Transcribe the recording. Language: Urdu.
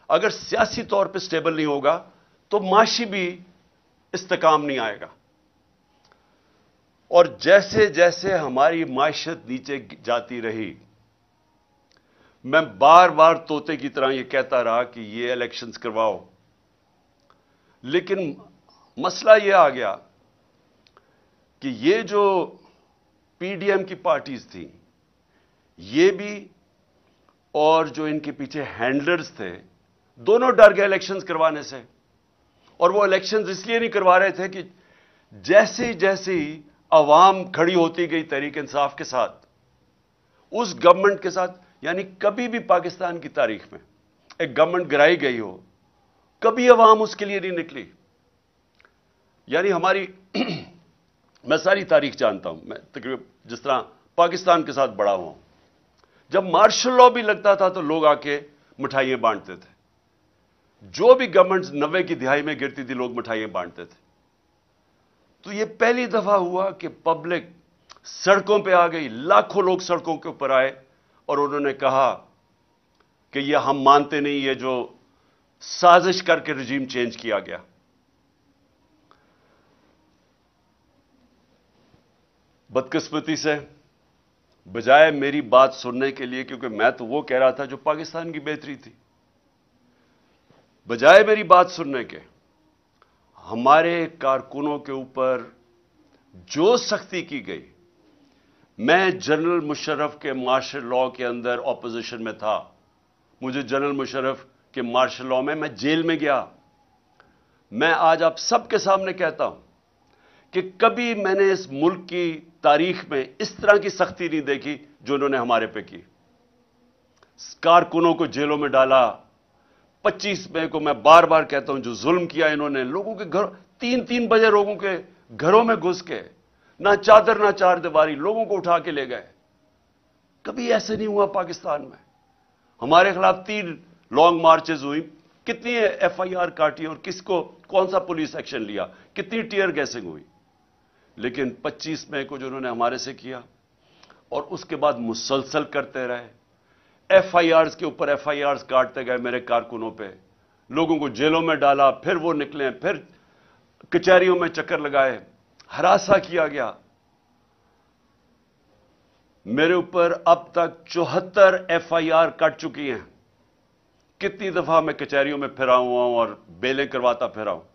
اگر سیاسی طور پہ سٹیبل نہیں ہوگا تو معاشی بھی استحکام نہیں آئے گا. اور جیسے جیسے ہماری معیشت نیچے جاتی رہی، میں بار بار طوطے کی طرح یہ کہتا رہا کہ یہ الیکشنز کرواؤ، لیکن مسئلہ یہ آ گیا کہ یہ جو پی ڈی ایم کی پارٹیز تھیں یہ بھی اور جو ان کے پیچھے ہینڈلرز تھے دونوں ڈر گئے الیکشنز کروانے سے. اور وہ الیکشنز اس لیے نہیں کروا رہے تھے کہ جیسے جیسے عوام کھڑی ہوتی گئی تحریک انصاف کے ساتھ، اس گورنمنٹ کے ساتھ، یعنی کبھی بھی پاکستان کی تاریخ میں ایک گورنمنٹ گرائی گئی ہو کبھی عوام اس کے لیے نہیں نکلی. یعنی ہماری میں ساری تاریخ جانتا ہوں، میں تقریباً جس طرح پاکستان کے ساتھ بڑا ہوا ہوں، جب مارشل لا بھی لگتا تھا تو لوگ آ کے مٹھائیاں بانٹتے تھے. جو بھی گورنمنٹ 90 کی دہائی میں گرتی تھی لوگ مٹھائیاں بانٹتے تھے. تو یہ پہلی دفعہ ہوا کہ پبلک سڑکوں پہ آ گئی، لاکھوں لوگ سڑکوں کے اوپر آئے اور انہوں نے کہا کہ یہ ہم مانتے نہیں، یہ جو سازش کر کے رجیم چینج کیا گیا. بدقسمتی سے بجائے میری بات سننے کے لیے، کیونکہ میں تو وہ کہہ رہا تھا جو پاکستان کی بہتری تھی، بجائے میری بات سننے کے ہمارے کارکنوں کے اوپر جو سختی کی گئی. میں جنرل مشرف کے مارشل لا کے اندر اپوزیشن میں تھا، مجھے جنرل مشرف کے مارشل لا میں جیل میں گیا. میں آج آپ سب کے سامنے کہتا ہوں کہ کبھی میں نے اس ملک کی تاریخ میں اس طرح کی سختی نہیں دیکھی جو انہوں نے ہمارے پہ کی. کارکنوں کو جیلوں میں ڈالا. 25 مئی کو میں بار بار کہتا ہوں جو ظلم کیا انہوں نے، لوگوں کے گھر 3 بجے لوگوں کے گھروں میں گھس کے، نہ چادر نہ چار دیواری، لوگوں کو اٹھا کے لے گئے. کبھی ایسے نہیں ہوا پاکستان میں. ہمارے خلاف 3 لانگ مارچز ہوئی، کتنی ایف آئی آر کاٹی اور کس کو کون سا پولیس ایکشن لیا، کتنی ٹیئر گیسنگ ہوئی. لیکن 25 مئی کو جو انہوں نے ہمارے سے کیا اور اس کے بعد مسلسل کرتے رہے، ایف آئی آرز کے اوپر ایف آئی آرز کاٹتے گئے میرے کارکنوں پہ، لوگوں کو جیلوں میں ڈالا، پھر وہ نکلے، پھر کچہریوں میں چکر لگائے، ہراساں کیا گیا. میرے اوپر اب تک 74 ایف آئی آر کٹ چکی ہیں. کتنی دفعہ میں کچہریوں میں پھرا ہوا ہوں اور بیلیں کرواتا پھرا ہوں.